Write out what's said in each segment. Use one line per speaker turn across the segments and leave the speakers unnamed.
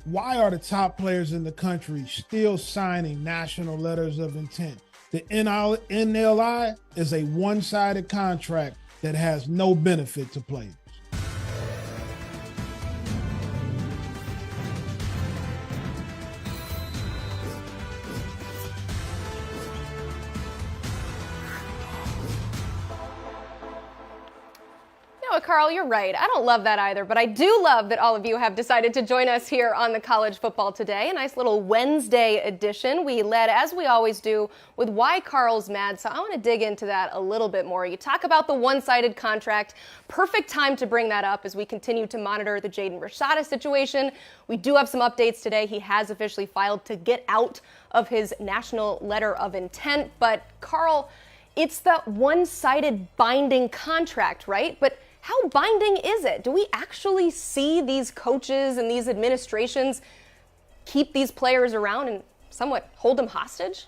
Why are the top players in the country still signing national letters of intent? The NLI is a one-sided contract that has no benefit to players.
Carl, you're right. I don't love that either, but I do love that all of you have decided to join us here on the College Football Today. A nice little Wednesday edition. We led, as we always do, with why Carl's mad, so I want to dig into that a little bit more. You talk about the one-sided contract. Perfect time to bring that up as we continue to monitor the Jaden Rashada situation. We do have some updates today. He has officially filed to get out of his national letter of intent, but Carl, it's the one-sided binding contract, right? But how binding is it? Do we actually see these coaches and these administrations keep these players around and somewhat hold them hostage?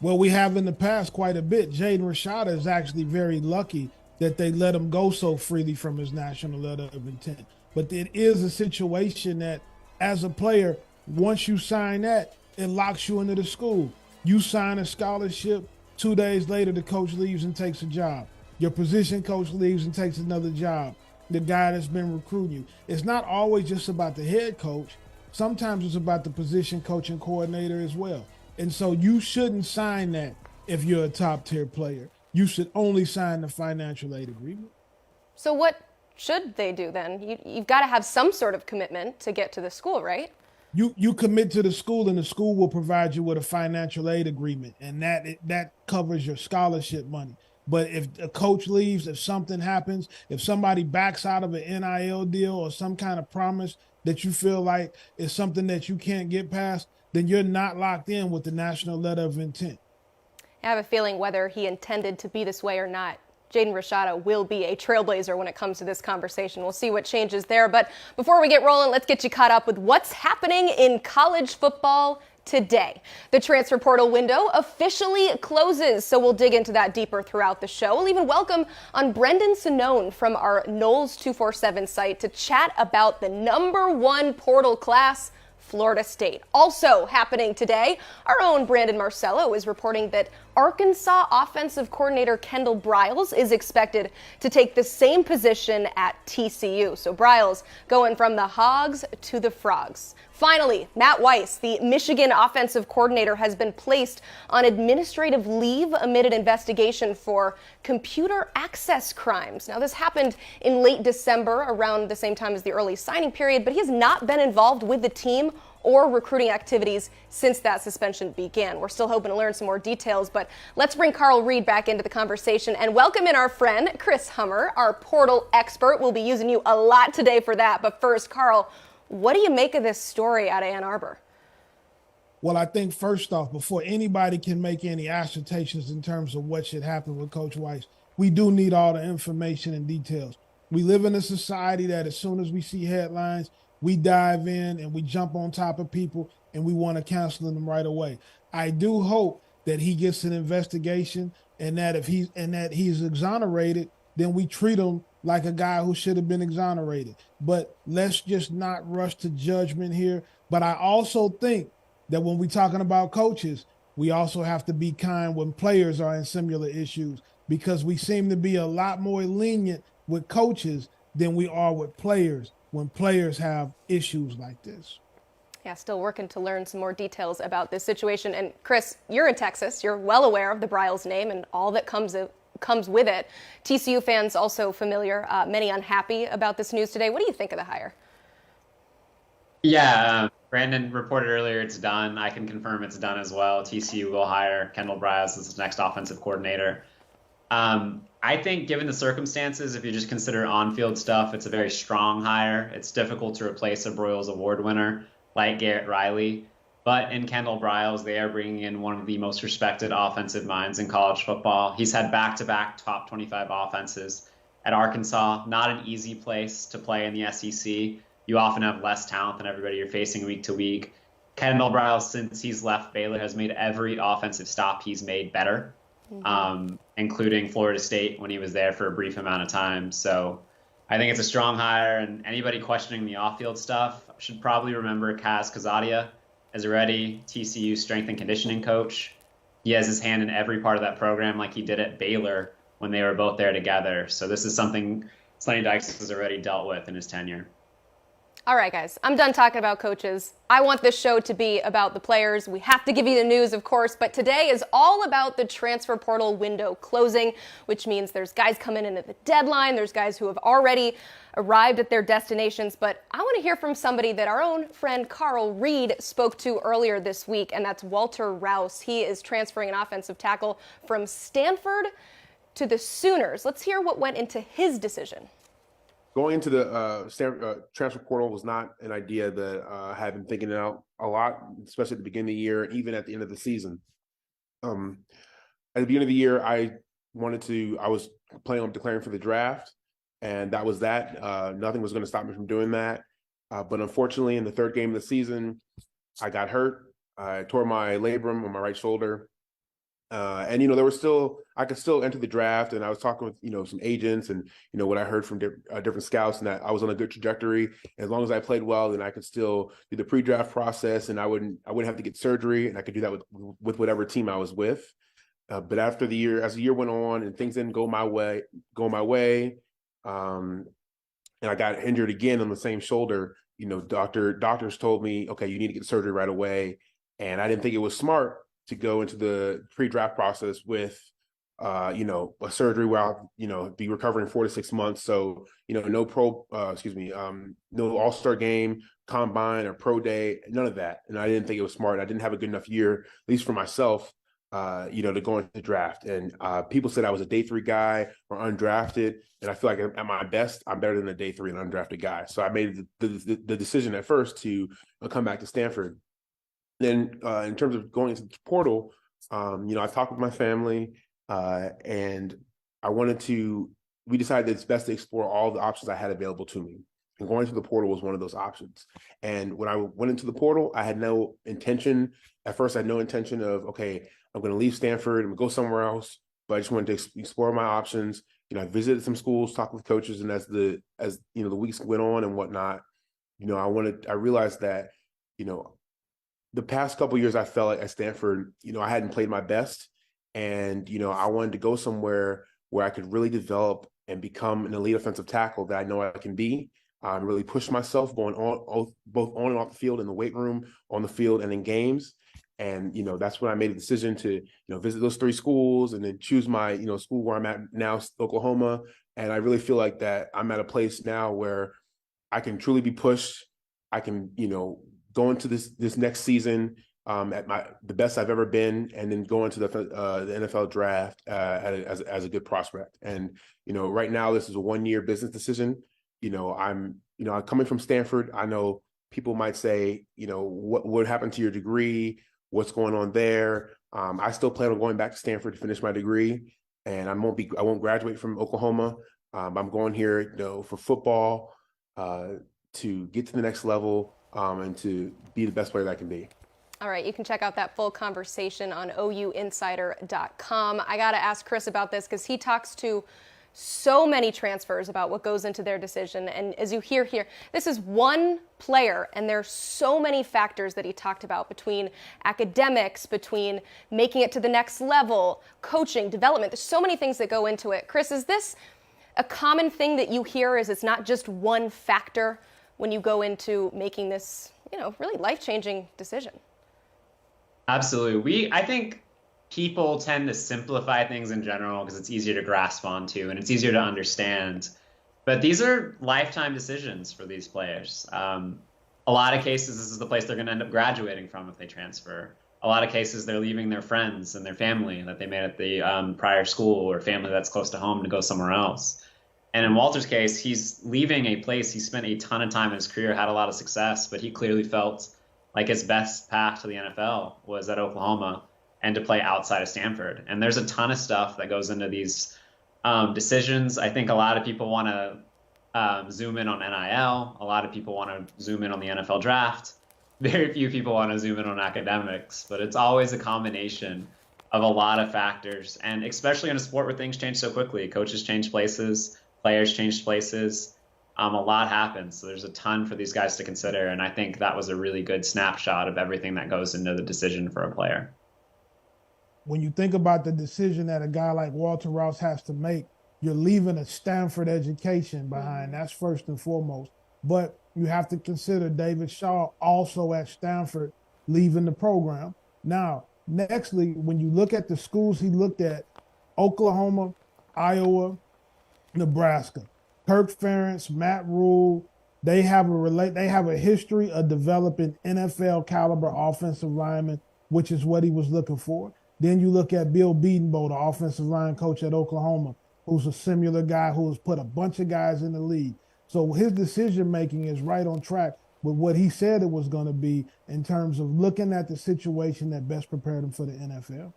Well, we have in the past quite a bit. Jaden Rashada is actually very lucky that they let him go so freely from his national letter of intent. But it is a situation that, as a player, once you sign that, it locks you into the school. You sign a scholarship, 2 days later the coach leaves and takes a job. Your position coach leaves and takes another job. The guy that's been recruiting you. It's not always just about the head coach. Sometimes it's about the position coach and coordinator as well. And so you shouldn't sign that if you're a top tier player. You should only sign the financial aid agreement.
So what should they do then? You've got to have some sort of commitment to get to the school, right?
You commit to the school, and the school will provide you with a financial aid agreement, and that covers your scholarship money. But if a coach leaves, if something happens, if somebody backs out of an NIL deal or some kind of promise that you feel like is something that you can't get past, then you're not locked in with the national letter of intent.
I have a feeling whether he intended to be this way or not, Jaden Rashada will be a trailblazer when it comes to this conversation. We'll see what changes there. But before we get rolling, let's get you caught up with what's happening in college football today. The transfer portal window officially closes, so we'll dig into that deeper throughout the show. We'll even welcome on Brendan Sonnone from our Noles 247 site to chat about the #1 portal class, Florida State. Also happening today, our own Brandon Marcello is reporting that Arkansas offensive coordinator Kendall Briles is expected to take the same position at TCU. So Briles going from the Hogs to the Frogs. Finally, Matt Weiss, the Michigan offensive coordinator, has been placed on administrative leave amid an investigation for computer access crimes. Now, this happened in late December, around the same time as the early signing period, but he has not been involved with the team or recruiting activities since that suspension began. We're still hoping to learn some more details, but let's bring Carl Reed back into the conversation and welcome in our friend, Chris Hummer, our portal expert. We'll be using you a lot today for that. But first, Carl, what do you make of this story out of Ann Arbor?
Well, I think first off, before anybody can make any assertions in terms of what should happen with Coach Weiss, we do need all the information and details. We live in a society that as soon as we see headlines, we dive in and we jump on top of people and we want to cancel them right away. I do hope that he gets an investigation and that if he's exonerated, then we treat him like a guy who should have been exonerated. But let's just not rush to judgment here. But I also think that when we're talking about coaches, we also have to be kind when players are in similar issues, because we seem to be a lot more lenient with coaches than we are with players when players have issues like this.
Yeah, still working to learn some more details about this situation. And Chris, you're in Texas. You're well aware of the Briles name and all that comes with it. TCU fans also familiar, many unhappy about this news today. What do you think of the hire?
Yeah, Brandon reported earlier it's done. I can confirm it's done as well. TCU will hire Kendall Briles as its next offensive coordinator. I think given the circumstances, if you just consider on-field stuff, it's a very strong hire. It's difficult to replace a Broyles Award winner like Garrett Riley. But in Kendall Briles, they are bringing in one of the most respected offensive minds in college football. He's had back-to-back top 25 offenses at Arkansas. Not an easy place to play in the SEC. You often have less talent than everybody you're facing week to week. Kendall Briles, since he's left Baylor, has made every offensive stop he's made better, including Florida State when he was there for a brief amount of time. So I think it's a strong hire, and anybody questioning the off-field stuff should probably remember Kaz Kazadia as already TCU strength and conditioning coach. He has his hand in every part of that program like he did at Baylor when they were both there together. So this is something Sonny Dykes has already dealt with in his tenure.
All right, guys, I'm done talking about coaches. I want this show to be about the players. We have to give you the news, of course, but today is all about the transfer portal window closing, which means there's guys coming in at the deadline. There's guys who have already arrived at their destinations, but I want to hear from somebody that our own friend Carl Reed spoke to earlier this week, and that's Walter Rouse. He is transferring an offensive tackle from Stanford to the Sooners. Let's hear what went into his decision.
Going into the transfer portal was not an idea that I had been thinking about a lot, especially at the beginning of the year, even at the end of the season. At the beginning of the year, I was planning on declaring for the draft, and that was that. Nothing was going to stop me from doing that. But unfortunately, in the third game of the season, I got hurt. I tore my labrum on my right shoulder. And I could still enter the draft, and I was talking with some agents, and what I heard from different scouts, and that I was on a good trajectory. As long as I played well, then I could still do the pre-draft process, and I wouldn't have to get surgery, and I could do that with whatever team I was with. But as the year went on, and things didn't go my way, and I got injured again on the same shoulder. Doctors told me, okay, you need to get surgery right away, and I didn't think it was smart to go into the pre-draft process with, a surgery where I'll, be recovering 4 to 6 months. So, no no all-star game, combine, or pro day, none of that. And I didn't think it was smart. I didn't have a good enough year, at least for myself, to go into the draft. And people said I was a day 3 guy or undrafted. And I feel like at my best, I'm better than a day 3 and undrafted guy. So I made the decision at first to come back to Stanford. Then in terms of going into the portal, I talked with my family, and we decided that it's best to explore all the options I had available to me. And going to the portal was one of those options. And when I went into the portal, I had no intention. At first, I had no intention of, okay, I'm going to leave Stanford and go somewhere else. But I just wanted to explore my options. I visited some schools, talked with coaches, and as the weeks went on and whatnot, I realized that, the past couple of years, I felt like at Stanford, I hadn't played my best, and I wanted to go somewhere where I could really develop and become an elite offensive tackle that I know I can be. Really push myself going on both on and off the field, in the weight room, on the field, and in games. And that's when I made a decision to visit those 3 schools and then choose my school where I'm at now, Oklahoma. And I really feel like that I'm at a place now where I can truly be pushed. I can go into this next season at the best I've ever been, and then go into the NFL draft as a good prospect. And right now this is a 1-year business decision. I'm coming from Stanford. I know people might say, what happened to your degree? What's going on there? I still plan on going back to Stanford to finish my degree, and I won't graduate from Oklahoma. I'm going here for football, to get to the next level. And to be the best player that I can be.
All right, you can check out that full conversation on OUinsider.com. I got to ask Chris about this because he talks to so many transfers about what goes into their decision. And as you hear here, this is one player, and there's so many factors that he talked about between academics, between making it to the next level, coaching, development. There's so many things that go into it. Chris, is this a common thing that you hear, is it's not just one factor when you go into making this, really life-changing decision?
Absolutely. I think people tend to simplify things in general because it's easier to grasp onto and it's easier to understand. But these are lifetime decisions for these players. A lot of cases, this is the place they're going to end up graduating from if they transfer. A lot of cases, they're leaving their friends and their family that they made at the prior school, or family that's close to home, to go somewhere else. And in Walter's case, he's leaving a place he spent a ton of time in his career, had a lot of success, but he clearly felt like his best path to the NFL was at Oklahoma and to play outside of Stanford. And there's a ton of stuff that goes into these decisions. I think a lot of people want to zoom in on NIL. A lot of people want to zoom in on the NFL draft. Very few people want to zoom in on academics, but it's always a combination of a lot of factors. And especially in a sport where things change so quickly, coaches change places, players changed places. A lot happened. So there's a ton for these guys to consider. And I think that was a really good snapshot of everything that goes into the decision for a player.
When you think about the decision that a guy like Walter Rouse has to make, you're leaving a Stanford education behind. That's first and foremost. But you have to consider David Shaw also at Stanford leaving the program. Now, nextly, when you look at the schools he looked at, Oklahoma, Iowa, Nebraska, Kirk Ferentz, Matt Rule, they have a history of developing NFL caliber offensive linemen, which is what he was looking for. Then you look at Bill Bedenbaugh, the offensive line coach at Oklahoma, who's a similar guy who has put a bunch of guys in the league. So his decision-making is right on track with what he said it was going to be in terms of looking at the situation that best prepared him for the NFL.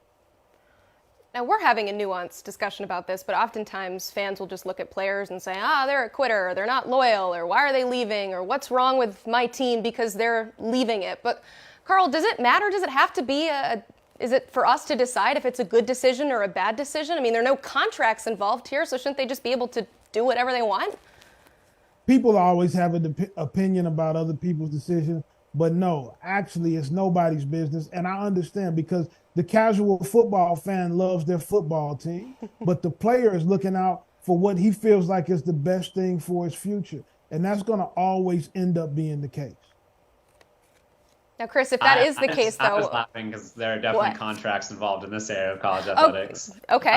Now, we're having a nuanced discussion about this, but oftentimes fans will just look at players and say, they're a quitter, or they're not loyal, or why are they leaving, or what's wrong with my team because they're leaving it. But, Carl, does it matter? Does it have to be is it for us to decide if it's a good decision or a bad decision? I mean, there are no contracts involved here, so shouldn't they just be able to do whatever they want?
People always have an opinion about other people's decisions, but no, actually, it's nobody's business. And I understand because the casual football fan loves their football team, but the player is looking out for what he feels like is the best thing for his future. And that's going to always end up being the case.
Now, Chris, if that is the case, though.
I was laughing because there are definitely contracts involved in this area of college athletics.
Okay.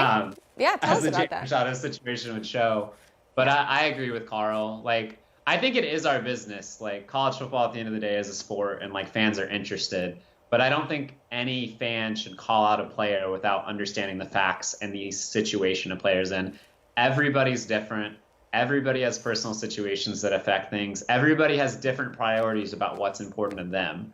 Yeah, tell us about that.
As the Jaden Rashada situation would show. But I agree with Carl. Like, I think it is our business. Like, college football at the end of the day is a sport, and like fans are interested. But I don't think any fan should call out a player without understanding the facts and the situation a player's in. Everybody's different. Everybody has personal situations that affect things. Everybody has different priorities about what's important to them.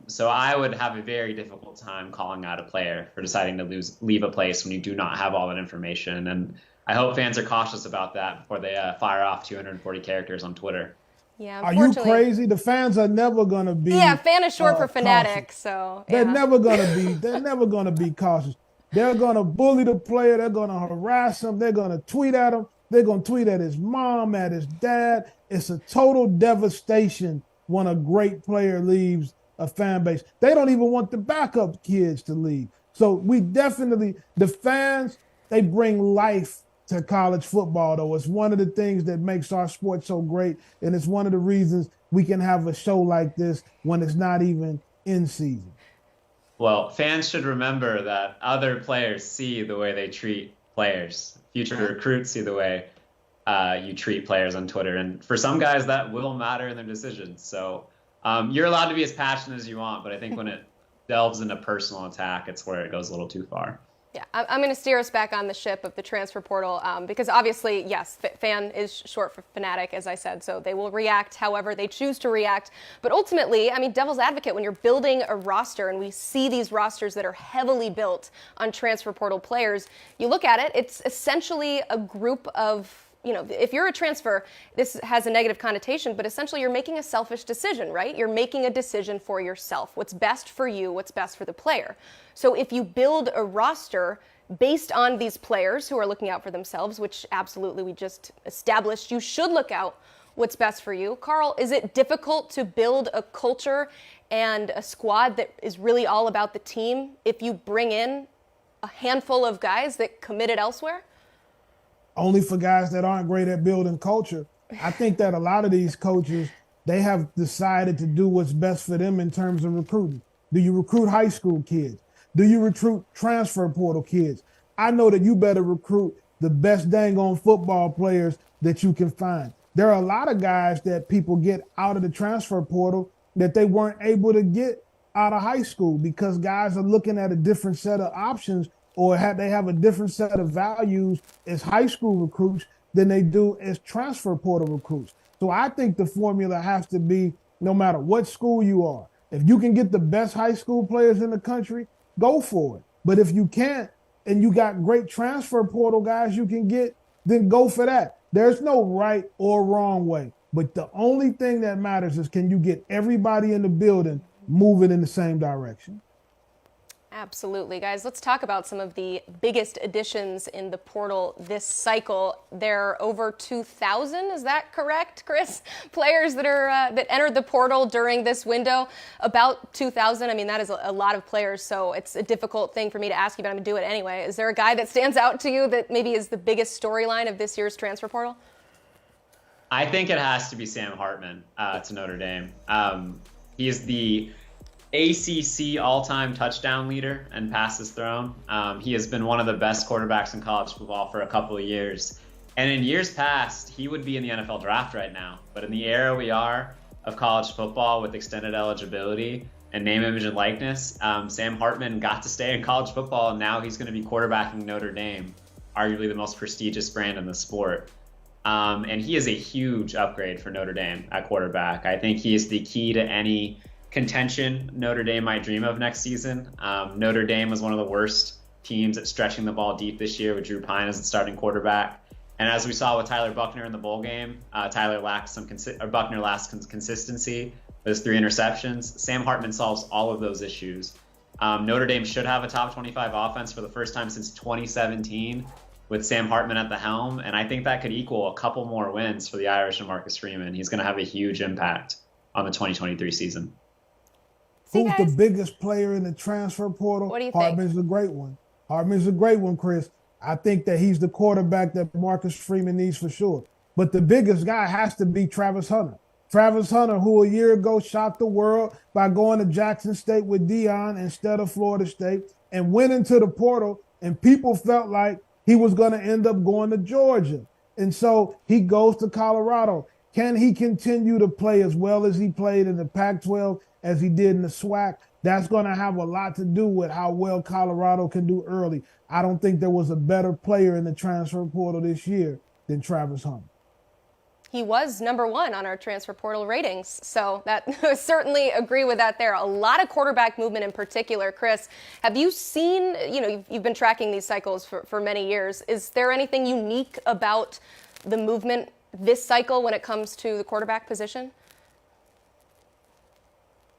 So I would have a very difficult time calling out a player for deciding to leave a place when you do not have all that information. And I hope fans are cautious about that before they fire off 240 characters on Twitter.
Yeah,
are you crazy? The fans are never going to be.
Yeah, fan is short for fanatic.
Cautious.
So
they're never going to be. They're never going to be cautious. They're going to bully the player. They're going to harass him. They're going to tweet at him. They're going to tweet at his mom, at his dad. It's a total devastation when a great player leaves a fan base. They don't even want the backup kids to leave. So we definitely, the fans, they bring life to college football, though. It's one of the things that makes our sport so great, and it's one of the reasons we can have a show like this when it's not even in season.
Well, fans should remember that other players see the way they treat players. Future recruits see the way you treat players on Twitter. And for some guys, that will matter in their decisions. So you're allowed to be as passionate as you want, but I think when it delves into personal attack, it's where it goes a little too far.
Yeah, I'm going to steer us back on the ship of the transfer portal because obviously, yes, fan is short for fanatic, as I said, so they will react however they choose to react. But ultimately, I mean, devil's advocate, when you're building a roster and we see these rosters that are heavily built on transfer portal players, you look at it, it's essentially a group of, you know, if you're a transfer, this has a negative connotation, but essentially you're making a selfish decision, right? You're making a decision for yourself. What's best for you, what's best for the player. So if you build a roster based on these players who are looking out for themselves, which absolutely we just established you should look out what's best for you. Carl, is it difficult to build a culture and a squad that is really all about the team if you bring in a handful of guys that committed elsewhere?
Only for guys that aren't great at building culture. I think that a lot of these coaches, they have decided to do what's best for them in terms of recruiting. Do you recruit high school kids? Do you recruit transfer portal kids? I know that you better recruit the best dang on football players that you can find. There are a lot of guys that people get out of the transfer portal that they weren't able to get out of high school because guys are looking at a different set of options or they have a different set of values as high school recruits than they do as transfer portal recruits. So I think the formula has to be no matter what school you are. If you can get the best high school players in the country, go for it. But if you can't and you got great transfer portal guys you can get, then go for that. There's no right or wrong way. But the only thing that matters is can you get everybody in the building moving in the same direction?
Absolutely, guys. Let's talk about some of the biggest additions in the portal this cycle. There are over 2,000, is that correct, Chris? Players that are that entered the portal during this window. About 2,000. I mean, that is a lot of players, so it's a difficult thing for me to ask you, but I'm going to do it anyway. Is there a guy that stands out to you that maybe is the biggest storyline of this year's transfer portal?
I think it has to be Sam Hartman to Notre Dame. He is the ACC all-time touchdown leader and passes thrown. He has been one of the best quarterbacks in college football for a couple of years. And in years past, he would be in the NFL draft right now. But in the era we are of college football with extended eligibility and name, image, and likeness, Sam Hartman got to stay in college football, and now he's going to be quarterbacking Notre Dame, arguably the most prestigious brand in the sport. And he is a huge upgrade for Notre Dame at quarterback. I think he is the key to any contention Notre Dame might dream of next season. Notre Dame was one of the worst teams at stretching the ball deep this year with Drew Pine as the starting quarterback. And as we saw with Tyler Buckner in the bowl game, Buckner lacked some consistency with his 3 interceptions. Sam Hartman solves all of those issues. Notre Dame should have a top 25 offense for the first time since 2017 with Sam Hartman at the helm. And I think that could equal a couple more wins for the Irish and Marcus Freeman. He's going to have a huge impact on the 2023 season.
Who's the biggest player in the transfer portal?
What do you think?
Hartman's a great one. Hartman's a great one, Chris. I think that he's the quarterback that Marcus Freeman needs for sure. But the biggest guy has to be Travis Hunter. Travis Hunter, who a year ago shocked the world by going to Jackson State with Deion instead of Florida State and went into the portal, and people felt like he was going to end up going to Georgia. And so he goes to Colorado. Can he continue to play as well as he played in the Pac-12 as he did in the SWAC? That's going to have a lot to do with how well Colorado can do early. I don't think there was a better player in the transfer portal this year than Travis Hunter.
He was number 1 on our transfer portal ratings, so that certainly agree with that there. A lot of quarterback movement in particular. Chris, have you seen, you've been tracking these cycles for many years. Is there anything unique about the movement this cycle when it comes to the quarterback position?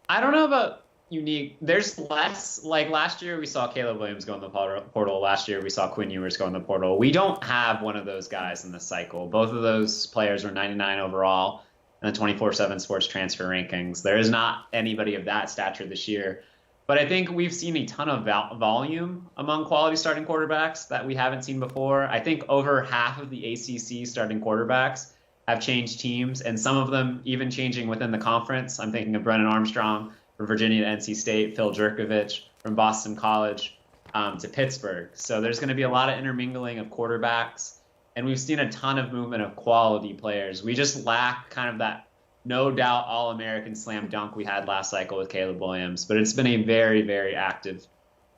I don't know about unique. There's less. Like last year, we saw Caleb Williams go in the portal. Last year, we saw Quinn Ewers go in the portal. We don't have one of those guys in this cycle. Both of those players were 99 overall in the 24/7 Sports transfer rankings. There is not anybody of that stature this year. But I think we've seen a ton of volume among quality starting quarterbacks that we haven't seen before. I think over half of the ACC starting quarterbacks have changed teams, and some of them even changing within the conference. I'm thinking of Brennan Armstrong from Virginia to NC State, Phil Jerkovich from Boston College to Pittsburgh. So there's going to be a lot of intermingling of quarterbacks, and we've seen a ton of movement of quality players. We just lack kind of that no doubt All-American slam dunk we had last cycle with Caleb Williams. But it's been a very, very active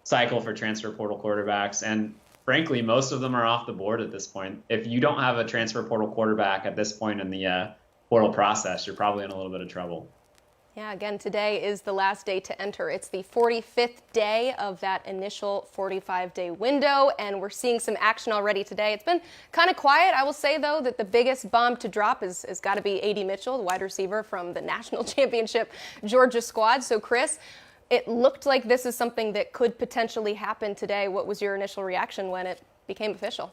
cycle for transfer portal quarterbacks. And frankly, most of them are off the board at this point. If you don't have a transfer portal quarterback at this point in the portal process, you're probably in a little bit of trouble.
Yeah, again, today is the last day to enter. It's the 45th day of that initial 45-day window, and we're seeing some action already today. It's been kind of quiet. I will say, though, that the biggest bomb to drop has got to be A.D. Mitchell, the wide receiver from the national championship Georgia squad. So, Chris, it looked like this is something that could potentially happen today. What was your initial reaction when it became official?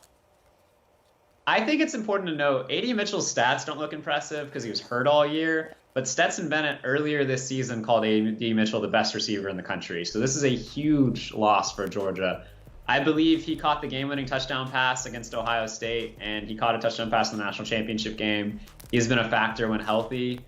I think it's important to note A.D. Mitchell's stats don't look impressive because he was hurt all year. But Stetson Bennett earlier this season called A.D. Mitchell the best receiver in the country. So this is a huge loss for Georgia. I believe he caught the game-winning touchdown pass against Ohio State, and he caught a touchdown pass in the national championship game. He's been a factor when healthy.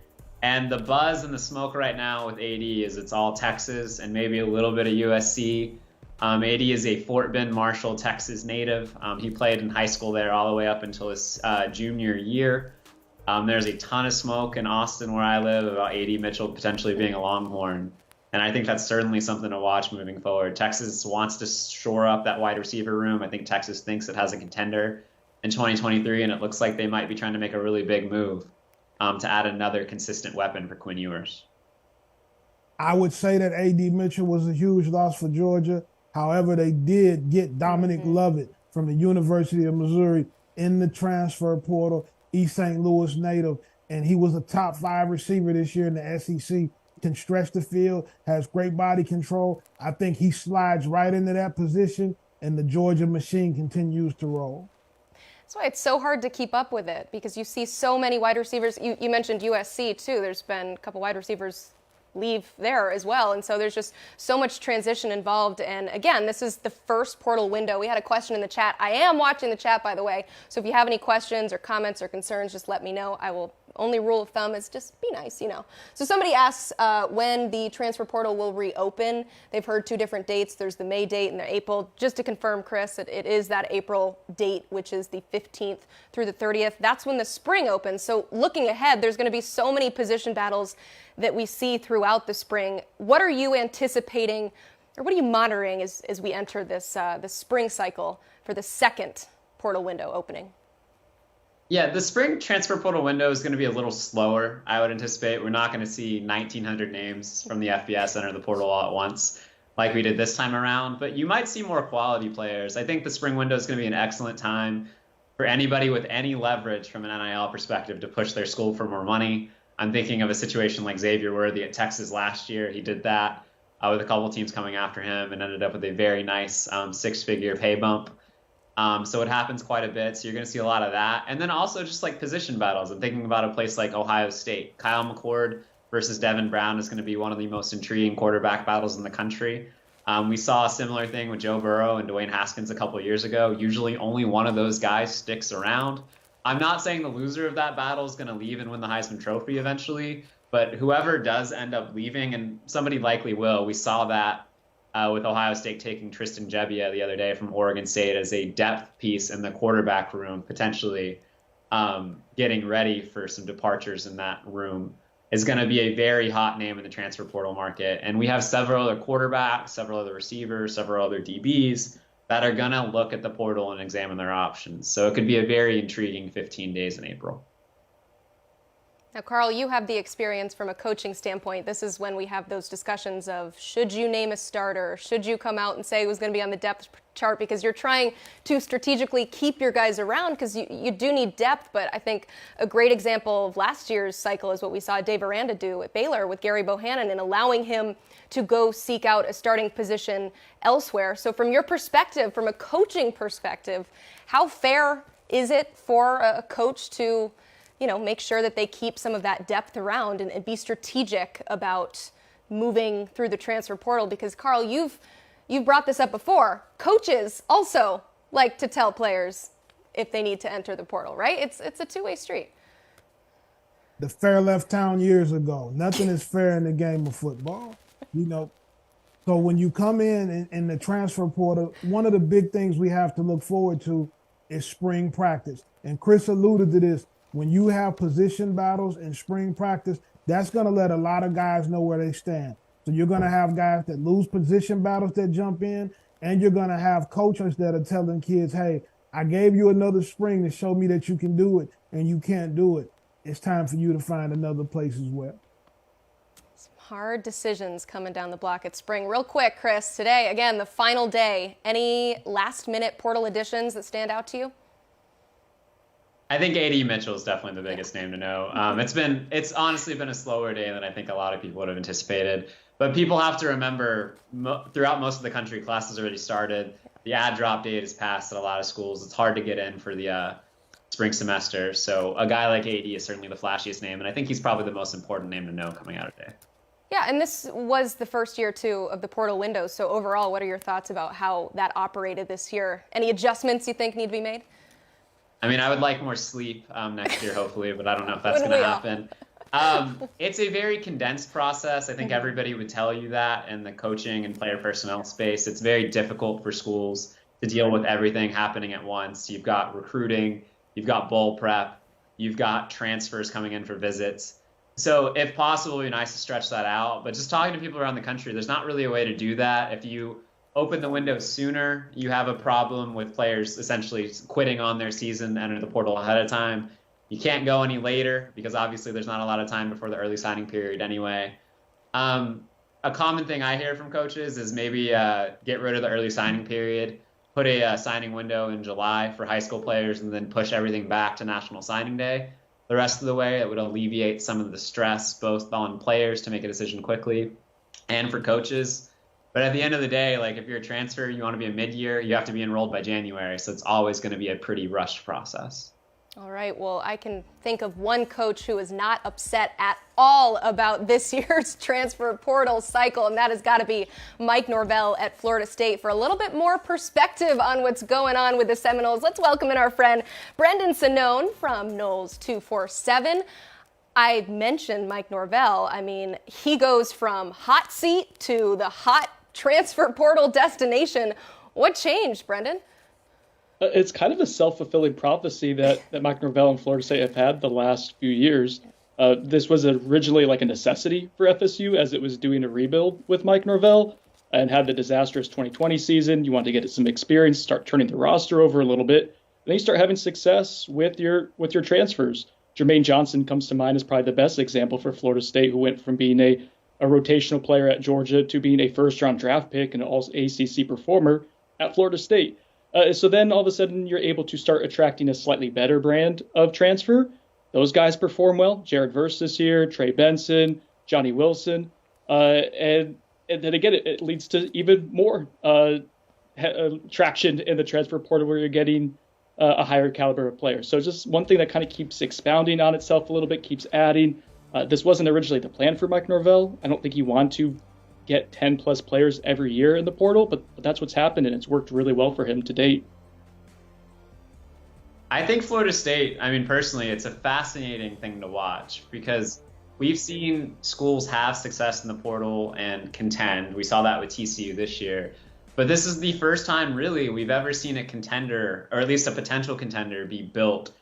And the buzz and the smoke right now with A.D. is it's all Texas and maybe a little bit of USC. A.D. is a Fort Bend, Marshall, Texas native. He played in high school there all the way up until his junior year. There's a ton of smoke in Austin where I live about A.D. Mitchell potentially being a Longhorn. And I think that's certainly something to watch moving forward. Texas wants to shore up that wide receiver room. I think Texas thinks it has a contender in 2023, and it looks like they might be trying to make a really big move to add another consistent weapon for Quinn Ewers.
I would say that A.D. Mitchell was a huge loss for Georgia. However, they did get Dominic Lovett from the University of Missouri in the transfer portal, East St. Louis native, and he was a top 5 receiver this year in the SEC can stretch the field, has great body control. I think he slides right into that position, and the Georgia machine continues to roll.
That's why it's so hard to keep up with it, because you see so many wide receivers. You mentioned USC too. There's been a couple wide receivers leave there as well. And so there's just so much transition involved. And again, this is the first portal window. We had a question in the chat. I am watching the chat, by the way. So if you have any questions or comments or concerns, just let me know. I will. Only rule of thumb is just be nice, you know. So somebody asks when the transfer portal will reopen. They've heard two different dates. There's the May date and the April. Just to confirm, Chris, it is that April date, which is the 15th through the 30th. That's when the spring opens. So looking ahead, there's going to be so many position battles that we see throughout the spring. What are you anticipating, or what are you monitoring as we enter this the spring cycle for the second portal window opening?
Yeah, the spring transfer portal window is going to be a little slower, I would anticipate. We're not going to see 1,900 names from the FBS enter the portal all at once like we did this time around, but you might see more quality players. I think the spring window is going to be an excellent time for anybody with any leverage from an NIL perspective to push their school for more money. I'm thinking of a situation like Xavier Worthy at Texas last year. He did that with a couple teams coming after him and ended up with a very nice six-figure pay bump. So it happens quite a bit. So you're going to see a lot of that. And then also just like position battles. I'm thinking about a place like Ohio State. Kyle McCord versus Devin Brown is going to be one of the most intriguing quarterback battles in the country. We saw a similar thing with Joe Burrow and Dwayne Haskins a couple of years ago. Usually only one of those guys sticks around. I'm not saying the loser of that battle is going to leave and win the Heisman Trophy eventually, but whoever does end up leaving, and somebody likely will, we saw that with Ohio State taking Tristan Gebbia the other day from Oregon State as a depth piece in the quarterback room, potentially getting ready for some departures in that room, is going to be a very hot name in the transfer portal market. And we have several other quarterbacks, several other receivers, several other DBs that are going to look at the portal and examine their options. So it could be a very intriguing 15 days in April.
Now, Carl, you have the experience from a coaching standpoint. This is when we have those discussions of should you name a starter? Should you come out and say who's going to be on the depth chart? Because you're trying to strategically keep your guys around because you do need depth. But I think a great example of last year's cycle is what we saw Dave Aranda do at Baylor with Gary Bohannon and allowing him to go seek out a starting position elsewhere. So from your perspective, from a coaching perspective, how fair is it for a coach to make sure that they keep some of that depth around and be strategic about moving through the transfer portal? Because, Carl, you've brought this up before. Coaches also like to tell players if they need to enter the portal, right? It's a two-way street.
The fair left town years ago. Nothing is fair in the game of football, So when you come in the transfer portal, one of the big things we have to look forward to is spring practice. And Chris alluded to this. When you have position battles in spring practice, that's going to let a lot of guys know where they stand. So you're going to have guys that lose position battles that jump in, and you're going to have coaches that are telling kids, hey, I gave you another spring to show me that you can do it, and you can't do it. It's time for you to find another place as well.
Some hard decisions coming down the block at spring. Real quick, Chris, today, again, the final day. Any last-minute portal additions that stand out to you?
I think A.D. Mitchell is definitely the biggest name to know. It's honestly been a slower day than I think a lot of people would have anticipated. But people have to remember, throughout most of the country, classes already started. The ad drop date is passed at a lot of schools. It's hard to get in for the spring semester. So a guy like A.D. is certainly the flashiest name, and I think he's probably the most important name to know coming out of today.
Yeah, and this was the first year, too, of the portal window. So overall, what are your thoughts about how that operated this year? Any adjustments you think need to be made?
I mean, I would like more sleep next year, hopefully, but I don't know if that's going to happen. It's a very condensed process. I think everybody would tell you that in the coaching and player personnel space. It's very difficult for schools to deal with everything happening at once. You've got recruiting, you've got bowl prep, you've got transfers coming in for visits. So if possible, it'd be nice to stretch that out. But just talking to people around the country, there's not really a way to do that. If you open the window sooner, you have a problem with players essentially quitting on their season, enter the portal ahead of time. You can't go any later because obviously there's not a lot of time before the early signing period anyway. A common thing I hear from coaches is maybe get rid of the early signing period, put a signing window in July for high school players, and then push everything back to National Signing Day. the rest of the way. It would alleviate some of the stress, both on players to make a decision quickly and for coaches. But at the end of the day, like if you're a transfer, you want to be a mid-year, you have to be enrolled by January. So it's always going to be a pretty rushed process.
All right, well, I can think of one coach who is not upset at all about this year's transfer portal cycle, and that has got to be Mike Norvell at Florida State. For a little bit more perspective on what's going on with the Seminoles, let's welcome in our friend Brendan Sonnone from Noles 247. I mentioned Mike Norvell. I mean, he goes from hot seat to the hot transfer portal destination. What changed, Brendan?
It's kind of a self-fulfilling prophecy that Mike Norvell and Florida State have had the last few years. This was originally like a necessity for FSU as it was doing a rebuild with Mike Norvell and had the disastrous 2020 season. You want to get some experience, start turning the roster over a little bit. And then you start having success with your transfers. Jermaine Johnson comes to mind as probably the best example for Florida State, who went from being a rotational player at Georgia to being a first-round draft pick and an all-ACC performer at Florida State. So then all of a sudden you're able to start attracting a slightly better brand of transfer. Those guys perform well. Jared Verse this year, Trey Benson, Johnny Wilson. And then again, it leads to even more traction in the transfer portal where you're getting a higher caliber of players. So just one thing that kind of keeps expounding on itself a little bit, keeps adding. This wasn't originally the plan for Mike Norvell. I don't think he wanted to get 10 plus players every year in the portal, but that's what's happened, and it's worked really well for him to date.
I think Florida State, I mean, personally, it's a fascinating thing to watch because we've seen schools have success in the portal and contend. We saw that with TCU this year. But this is the first time, really, we've ever seen a contender, or at least a potential contender, be built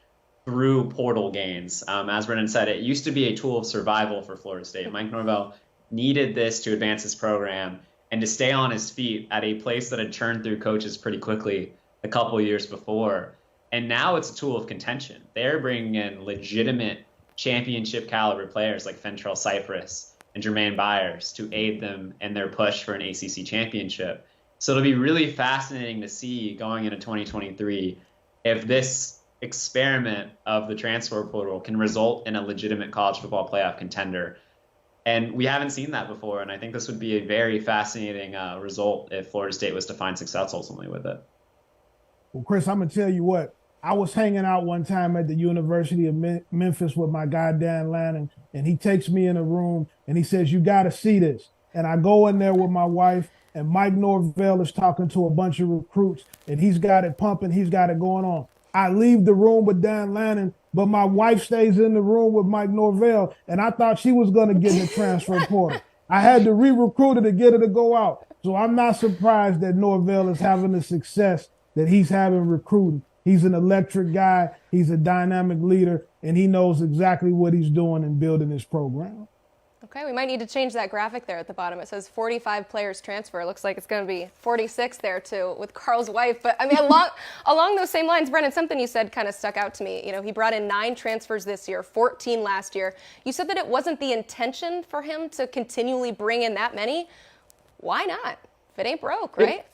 through portal gains. As Brendan said, it used to be a tool of survival for Florida State. Mike Norvell needed this to advance his program and to stay on his feet at a place that had churned through coaches pretty quickly a couple of years before. And now it's a tool of contention. They're bringing in legitimate championship caliber players like Fentrell Cypress and Jermaine Byers to aid them in their push for an ACC championship. So it'll be really fascinating to see going into 2023 if this experiment of the transfer portal can result in a legitimate college football playoff contender. And we haven't seen that before, and I think this would be a very fascinating result if Florida State was to find success ultimately with it.
Well, Chris, I'm going to tell you what. I was hanging out one time at the University of Memphis with my guy, Dan Lannon, and he takes me in a room, and he says, you got to see this. And I go in there with my wife, and Mike Norvell is talking to a bunch of recruits, and he's got it pumping, he's got it going on. I leave the room with Dan Lannon, but my wife stays in the room with Mike Norvell, and I thought she was going to get in the transfer portal. I had to re-recruit her to get her to go out. So I'm not surprised that Norvell is having the success that he's having recruiting. He's an electric guy. He's a dynamic leader, and he knows exactly what he's doing in building his program.
Okay, we might need to change that graphic there at the bottom. It says 45 players transfer. It looks like it's going to be 46 there, too, with Carl's wife. But, I mean, along those same lines, Brendan, something you said kind of stuck out to me. You know, he brought in 9 transfers this year, 14 last year. You said that it wasn't the intention for him to continually bring in that many. Why not? If it ain't broke, right?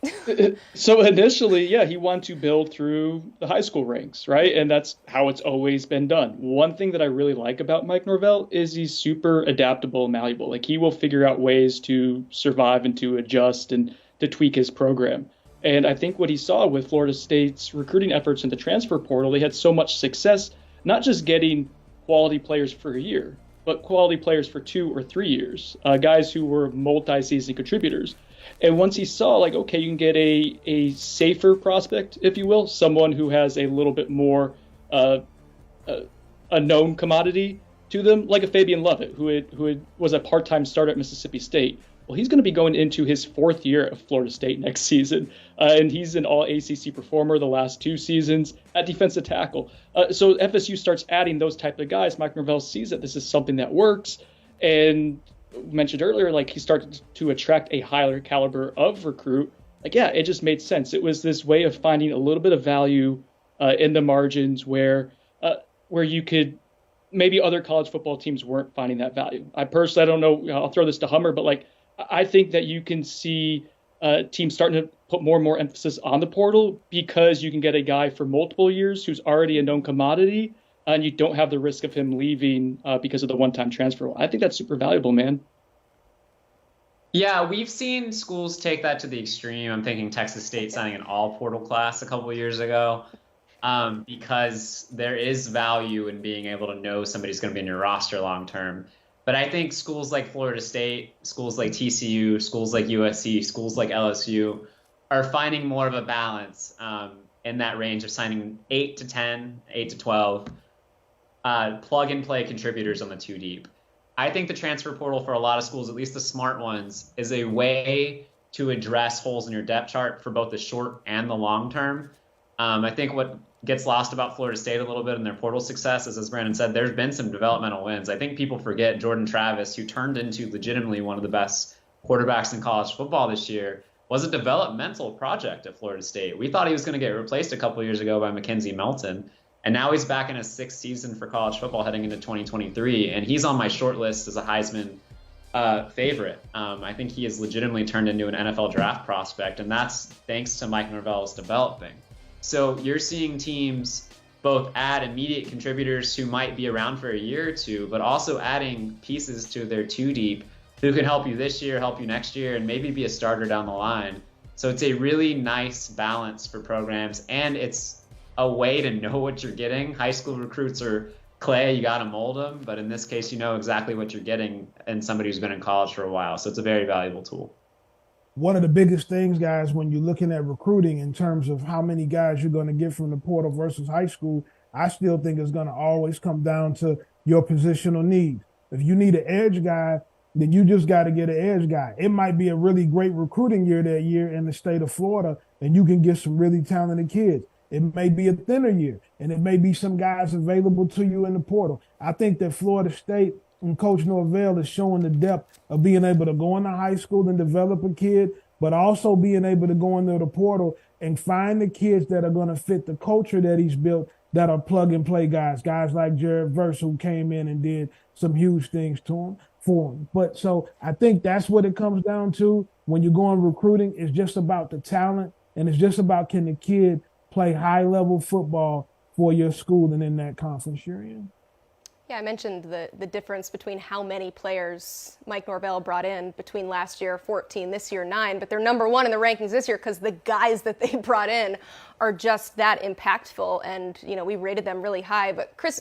So initially, yeah, he wanted to build through the high school ranks, right? And that's how it's always been done. One thing that I really like about Mike Norvell is he's super adaptable and malleable. Like he will figure out ways to survive and to adjust and to tweak his program. And I think what he saw with Florida State's recruiting efforts in the transfer portal, they had so much success, not just getting quality players for a year, but quality players for 2 or 3 years, guys who were multi-season contributors. And once he saw, like, okay, you can get a safer prospect, if you will, someone who has a little bit more a known commodity to them, like a Fabian Lovett, who was a part-time starter at Mississippi State. Well, he's going to be going into his 4th year at Florida State next season, and he's an all-ACC performer the last 2 seasons at defensive tackle. So FSU starts adding those type of guys. Mike Norvell sees that this is something that works, and mentioned earlier, like he started to attract a higher caliber of recruit. Like, yeah, it just made sense. It was this way of finding a little bit of value in the margins where you could, maybe other college football teams weren't finding that value. I personally, I don't know, I'll throw this to Hummer, but like, I think that you can see teams starting to put more and more emphasis on the portal because you can get a guy for multiple years who's already a known commodity and you don't have the risk of him leaving because of the one-time transfer. I think that's super valuable, man.
Yeah, we've seen schools take that to the extreme. I'm thinking Texas State signing an all-portal class a couple of years ago, because there is value in being able to know somebody's going to be in your roster long term. But I think schools like Florida State, schools like TCU, schools like USC, schools like LSU are finding more of a balance in that range of signing 8 to 10, 8 to 12 plug-and-play contributors on the two deep. I think the transfer portal for a lot of schools, at least the smart ones, is a way to address holes in your depth chart for both the short and the long term. I think what gets lost about Florida State a little bit in their portal success is, as Brandon said, there's been some developmental wins. I think people forget Jordan Travis, who turned into legitimately one of the best quarterbacks in college football this year, was a developmental project at Florida State. We thought he was going to get replaced a couple of years ago by Mackenzie Melton. And now he's back in his 6th season for college football heading into 2023. And he's on my short list as a Heisman favorite. I think he has legitimately turned into an NFL draft prospect. And that's thanks to Mike Norvell's developing. So you're seeing teams both add immediate contributors who might be around for a year or two, but also adding pieces to their two deep who can help you this year, help you next year, and maybe be a starter down the line. So it's a really nice balance for programs, and it's a way to know what you're getting. High school recruits are clay, you got to mold them, but in this case, you know exactly what you're getting in somebody who's been in college for a while. So it's a very valuable tool.
One of the biggest things, guys, when you're looking at recruiting in terms of how many guys you're going to get from the portal versus high school, I still think it's going to always come down to your positional needs. If you need an edge guy, then you just got to get an edge guy. It might be a really great recruiting year that year in the state of Florida, and you can get some really talented kids. It may be a thinner year, and it may be some guys available to you in the portal. I think that Florida State and Coach Norvell is showing the depth of being able to go into high school and develop a kid, but also being able to go into the portal and find the kids that are going to fit the culture that he's built, that are plug-and-play guys like Jared Verse, who came in and did some huge things for him. But so I think that's what it comes down to when you're going recruiting. It's just about the talent, and it's just about, can the kid play high-level football for your school and in that conference you're in.
Yeah, I mentioned the difference between how many players Mike Norvell brought in between last year, 14, this year, 9, but they're number 1 in the rankings this year because the guys that they brought in are just that impactful, and, you know, we rated them really high. But Chris,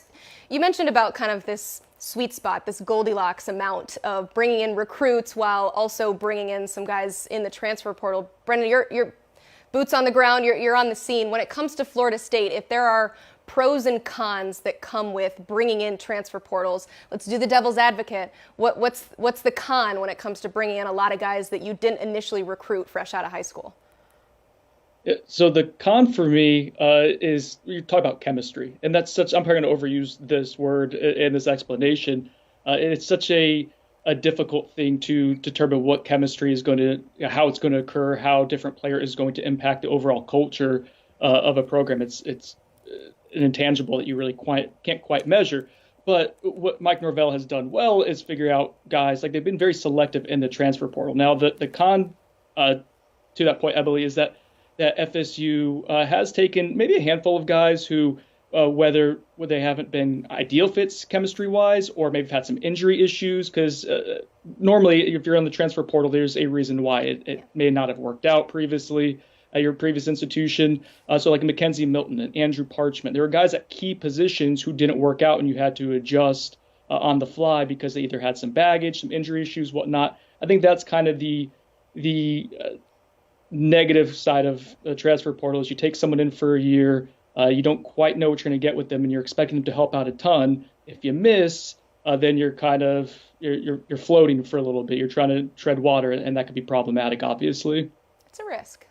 you mentioned about kind of this sweet spot, this Goldilocks amount of bringing in recruits while also bringing in some guys in the transfer portal. Brendan, you're boots on the ground, you're on the scene. When it comes to Florida State, if there are pros and cons that come with bringing in transfer portals, let's do the devil's advocate. What's the con when it comes to bringing in a lot of guys that you didn't initially recruit fresh out of high school?
Yeah, so the con for me is you talk about chemistry, and that's such, I'm probably going to overuse this word in this explanation. It's such a difficult thing to determine what chemistry is going to, how it's going to occur, how a different player is going to impact the overall culture of a program. It's an intangible that you really can't quite measure. But what Mike Norvell has done well is figure out guys, like they've been very selective in the transfer portal. Now, the con to that point, Emily, is that FSU has taken maybe a handful of guys who, whether they haven't been ideal fits chemistry-wise or maybe have had some injury issues, because normally if you're on the transfer portal, there's a reason why it may not have worked out previously at your previous institution. So like Mackenzie Milton and Andrew Parchment, there were guys at key positions who didn't work out and you had to adjust on the fly because they either had some baggage, some injury issues, whatnot. I think that's kind of the negative side of the transfer portal is you take someone in for a year, you don't quite know what you're going to get with them, and you're expecting them to help out a ton. If you miss, then you're kind of you're floating for a little bit. You're trying to tread water, and that could be problematic, obviously.
It's a risk.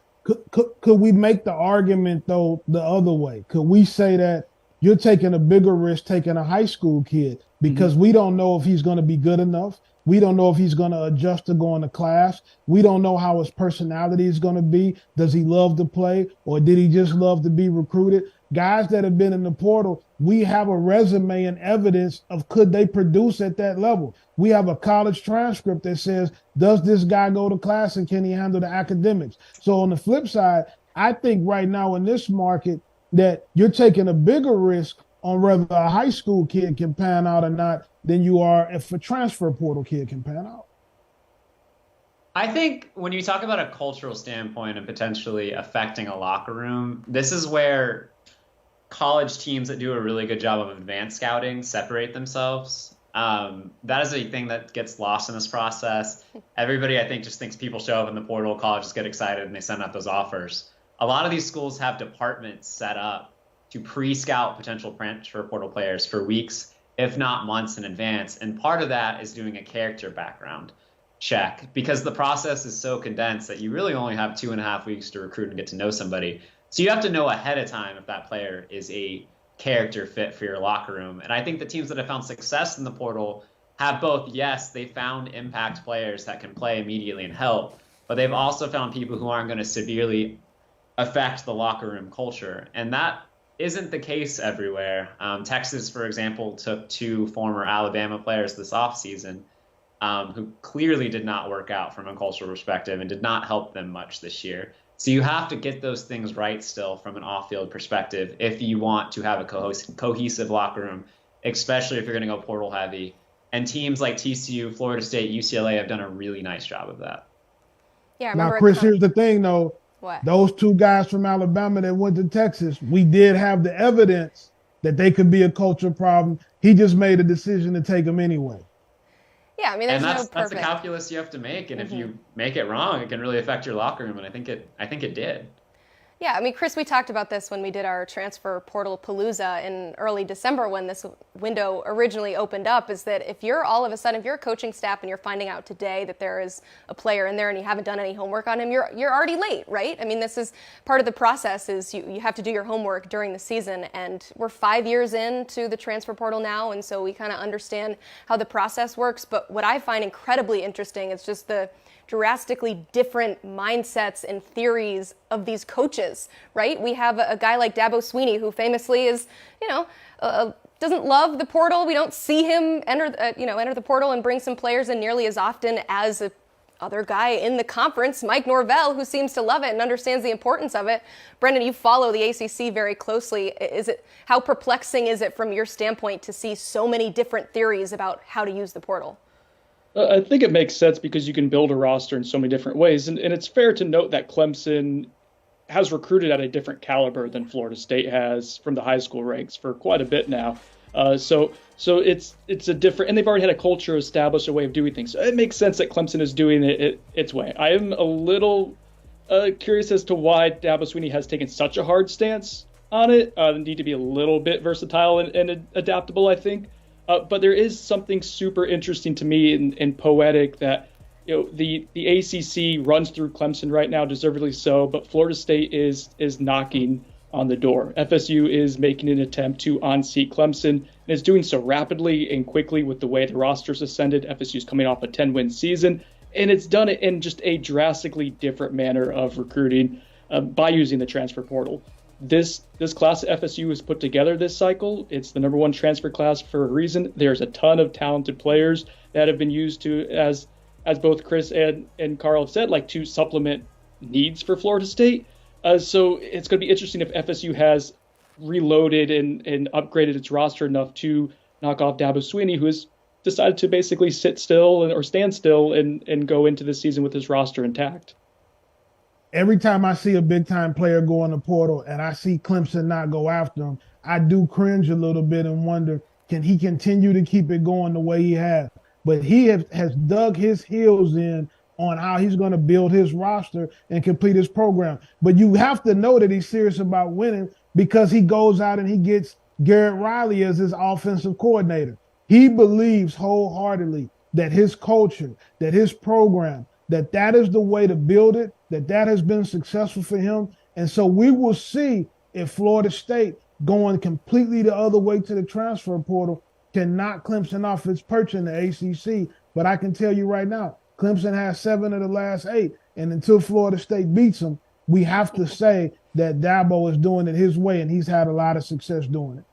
Could we make the argument, though, the other way? Could we say that you're taking a bigger risk taking a high school kid because we don't know if he's going to be good enough? We don't know if he's going to adjust to going to class. We don't know how his personality is going to be. Does he love to play, or did he just love to be recruited? Guys that have been in the portal, we have a resume and evidence of could they produce at that level. We have a college transcript that says, does this guy go to class and can he handle the academics? So on the flip side, I think right now in this market that you're taking a bigger risk on whether a high school kid can pan out or not than you are if a transfer portal kid can pan out.
I think when you talk about a cultural standpoint and potentially affecting a locker room, this is where college teams that do a really good job of advanced scouting separate themselves. That is a thing that gets lost in this process. Everybody, I think, just thinks people show up in the portal, colleges get excited, and they send out those offers. A lot of these schools have departments set up to pre-scout potential transfer portal players for weeks, if not months in advance. And part of that is doing a character background check, because the process is so condensed that you really only have 2.5 weeks to recruit and get to know somebody. So you have to know ahead of time if that player is a character fit for your locker room. And I think the teams that have found success in the portal have both, yes, they found impact players that can play immediately and help, but they've also found people who aren't going to severely affect the locker room culture. And that isn't the case everywhere. Texas, for example, took 2 former Alabama players this offseason who clearly did not work out from a cultural perspective and did not help them much this year. So you have to get those things right still from an off-field perspective if you want to have a cohesive locker room, especially if you're going to go portal heavy. And teams like TCU, Florida State, UCLA have done a really nice job of that.
Yeah, I remember.
Now, Chris, here's the thing, though.
What?
Those 2 guys from Alabama that went to Texas, we did have the evidence that they could be a culture problem. He just made a decision to take them anyway.
Yeah, I mean, that's
the calculus you have to make, and if you make it wrong, it can really affect your locker room, and I think it did.
Yeah, I mean, Chris, we talked about this when we did our transfer portal palooza in early December when this window originally opened up, is that if you're all of a sudden, if you're a coaching staff and you're finding out today that there is a player in there and you haven't done any homework on him, you're already late, right? I mean, this is part of the process is you have to do your homework during the season, and we're 5 years into the transfer portal now, and so we kind of understand how the process works. But what I find incredibly interesting is just the drastically different mindsets and theories of these coaches, right? We have a guy like Dabo Swinney who famously is, doesn't love the portal. We don't see him enter the portal and bring some players in nearly as often as a other guy in the conference, Mike Norvell, who seems to love it and understands the importance of it. Brendan, you follow the ACC very closely. How perplexing is it from your standpoint to see so many different theories about how to use the portal?
I think it makes sense because you can build a roster in so many different ways. And it's fair to note that Clemson has recruited at a different caliber than Florida State has from the high school ranks for quite a bit now. So it's a different, and they've already had a culture established, a way of doing things. So it makes sense that Clemson is doing it its way. I am a little curious as to why Dabo Swinney has taken such a hard stance on it. They need to be a little bit versatile and adaptable, I think. But there is something super interesting to me and poetic that, the ACC runs through Clemson right now, deservedly so, but Florida State is knocking on the door. FSU is making an attempt to unseat Clemson and is doing so rapidly and quickly with the way the roster's ascended. FSU is coming off a 10-win season, and it's done it in just a drastically different manner of recruiting by using the transfer portal. This class at FSU was put together this cycle. It's the number 1 transfer class for a reason. There's a ton of talented players that have been used to, as both Chris and Carl have said, like to supplement needs for Florida State. So it's going to be interesting if FSU has reloaded and upgraded its roster enough to knock off Dabo Swinney, who has decided to basically sit still or stand still and go into the season with his roster intact.
Every time I see a big-time player go in the portal and I see Clemson not go after him, I do cringe a little bit and wonder, can he continue to keep it going the way he has? But he has dug his heels in on how he's going to build his roster and complete his program. But you have to know that he's serious about winning because he goes out and he gets Garrett Riley as his offensive coordinator. He believes wholeheartedly that his culture, that his program, that is the way to build it, that has been successful for him. And so we will see if Florida State going completely the other way to the transfer portal can knock Clemson off its perch in the ACC. But I can tell you right now, Clemson has 7 of the last 8. And until Florida State beats them, we have to say that Dabo is doing it his way, and he's had a lot of success doing it.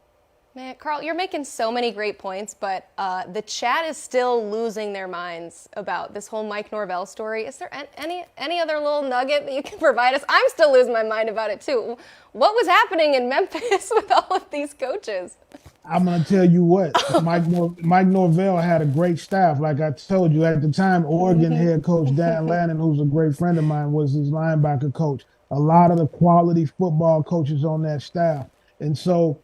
Man, Carl, you're making so many great points, but the chat is still losing their minds about this whole Mike Norvell story. Is there any other little nugget that you can provide us? I'm still losing my mind about it, too. What was happening in Memphis with all of these coaches?
I'm going to tell you what, Mike Norvell had a great staff. Like I told you at the time, Oregon head coach Dan Lannon, who's a great friend of mine, was his linebacker coach. A lot of the quality football coaches on that staff. And so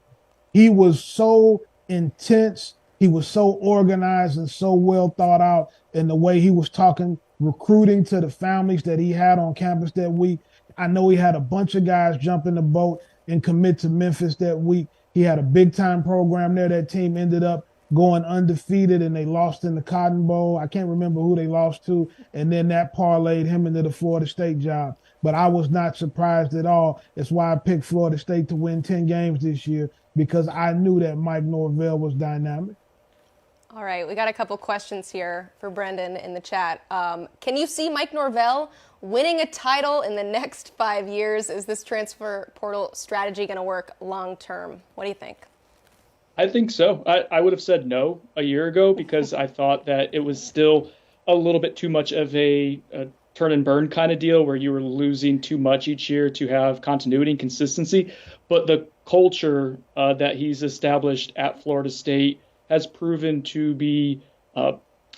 he was so intense. He was so organized and so well thought out in the way he was talking, recruiting to the families that he had on campus that week. I know he had a bunch of guys jump in the boat and commit to Memphis that week. He had a big time program there. That team ended up going undefeated and they lost in the Cotton Bowl. I can't remember who they lost to. And then that parlayed him into the Florida State job. But I was not surprised at all. That's why I picked Florida State to win 10 games this year, because I knew that Mike Norvell was dynamic.
All right, we got a couple questions here for Brendan in the chat. Can you see Mike Norvell winning a title in the next 5 years? Is this transfer portal strategy going to work long term? What do you think?
I think so. I would have said no a year ago because I thought that it was still a little bit too much of a turn and burn kind of deal where you were losing too much each year to have continuity and consistency. But the culture that he's established at Florida State has proven to be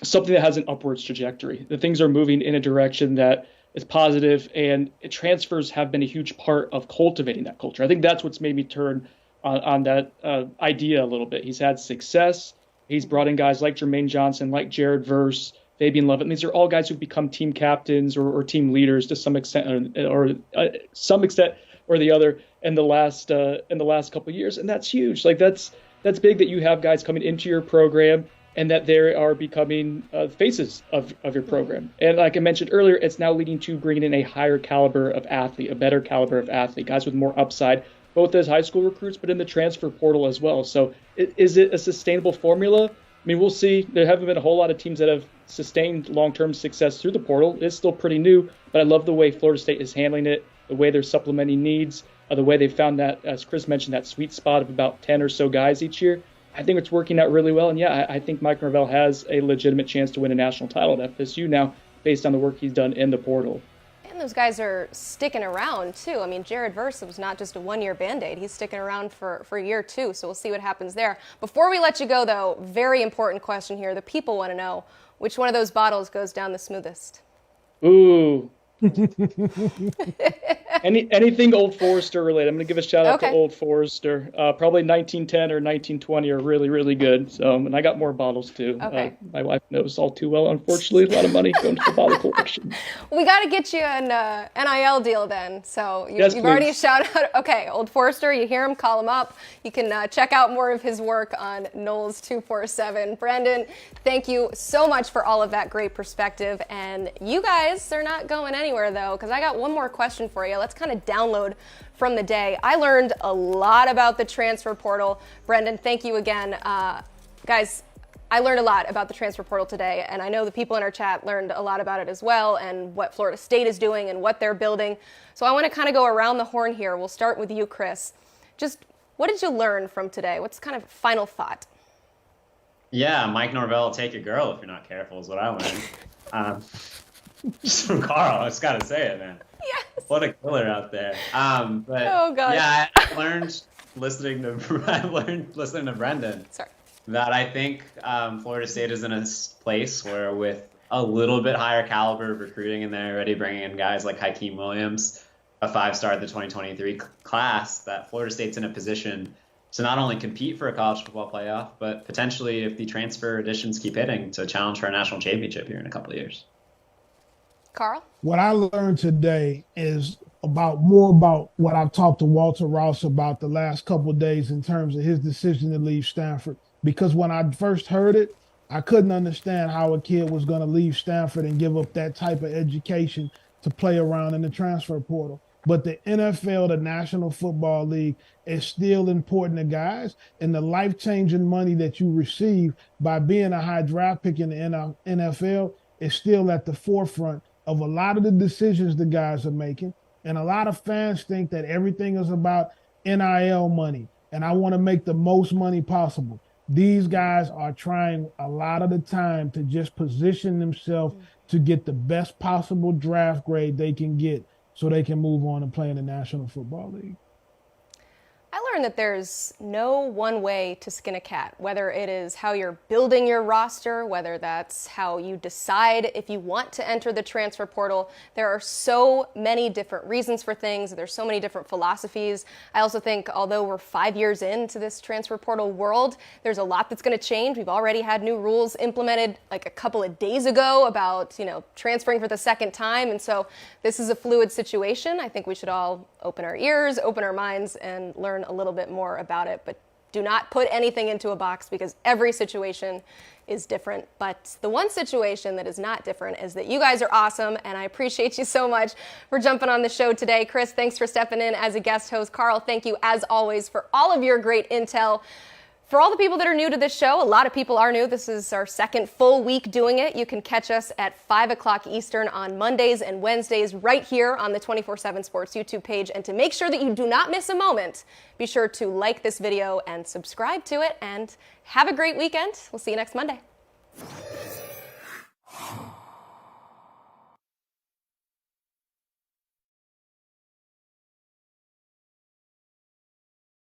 something that has an upwards trajectory. The things are moving in a direction that is positive, and transfers have been a huge part of cultivating that culture. I think that's what's made me turn on that idea a little bit. He's had success. He's brought in guys like Jermaine Johnson, like Jared Verse, Fabian Lovett. And these are all guys who've become team captains or team leaders to some extent, or some extent or the other in the last couple of years, and that's huge. Like that's big that you have guys coming into your program and that they are becoming faces of your program. And like I mentioned earlier, it's now leading to bringing in a higher caliber of athlete, a better caliber of athlete, guys with more upside, both as high school recruits, but in the transfer portal as well. So is it a sustainable formula? I mean, we'll see. There haven't been a whole lot of teams that have sustained long-term success through the portal. It's still pretty new, but I love the way Florida State is handling it, the way they're supplementing needs, the way they found that, as Chris mentioned, that sweet spot of about 10 or so guys each year. I think it's working out really well. And yeah, I think Mike Norvell has a legitimate chance to win a national title at FSU now based on the work he's done in the portal.
And those guys are sticking around too. I mean, Jared Verse was not just a one-year Band-Aid. He's sticking around for a year too. So we'll see what happens there. Before we let you go though, very important question here. The people want to know which one of those bottles goes down the smoothest.
Ooh. Anything Old Forester related. I'm going to give a shout out to Old Forester. Probably 1910 or 1920 are really, really good. So, and I got more bottles too.
Okay.
My wife knows all too well. Unfortunately, a lot of money going to the bottle collection.
We got to get you an NIL deal then. So
yes,
you've
please.
already shouted out. Okay, Old Forester, you hear him, call him up. You can check out more of his work on Noles 247. Brendan, thank you so much for all of that great perspective. And you guys are not going anywhere though, because I got one more question for you. Let's kind of download from the day. I learned a lot about the transfer portal. Brendan, thank you again. Guys, I learned a lot about the transfer portal today, and I know the people in our chat learned a lot about it as well, and what Florida State is doing and what they're building. So I want to kind of go around the horn here. We'll start with you, Chris. Just what did you learn from today? What's kind of final thought?
Yeah, Mike Norvell will take your girl if you're not careful is what I learned. Just from Carl, I just got to say it, man.
Yes.
What a killer out there. But
oh, God.
Yeah, I learned listening to Brendan.
Sorry.
That I think Florida State is in a place where with a little bit higher caliber of recruiting and they're already bringing in guys like Hakeem Williams, a 5-star at the 2023 class, that Florida State's in a position to not only compete for a college football playoff, but potentially, if the transfer additions keep hitting, to challenge for a national championship here in a couple of years.
Carl?
What I learned today is more about what I've talked to Walter Rouse about the last couple of days in terms of his decision to leave Stanford. Because when I first heard it, I couldn't understand how a kid was going to leave Stanford and give up that type of education to play around in the transfer portal. But the NFL, the National Football League, is still important to guys. And the life-changing money that you receive by being a high draft pick in the NFL is still at the forefront of a lot of the decisions the guys are making. And a lot of fans think that everything is about NIL money. And I want to make the most money possible. These guys are trying a lot of the time to just position themselves to get the best possible draft grade they can get so they can move on and play in the National Football League.
I learned that there's no one way to skin a cat, whether it is how you're building your roster, whether that's how you decide if you want to enter the transfer portal. There are so many different reasons for things. There's so many different philosophies. I also think although we're 5 years into this transfer portal world, there's a lot that's going to change. We've already had new rules implemented like a couple of days ago about, transferring for the second time. And so this is a fluid situation. I think we should all open our ears, open our minds, and learn a little bit more about it. But do not put anything into a box because every situation is different. But the one situation that is not different is that you guys are awesome, and I appreciate you so much for jumping on the show today. Chris, thanks for stepping in as a guest host. Carl, thank you as always for all of your great intel. For all the people that are new to this show, a lot of people are new. This is our second full week doing it. You can catch us at 5 o'clock Eastern on Mondays and Wednesdays right here on the 24/7 Sports YouTube page. And to make sure that you do not miss a moment, be sure to like this video and subscribe to it. And have a great weekend. We'll see you next Monday.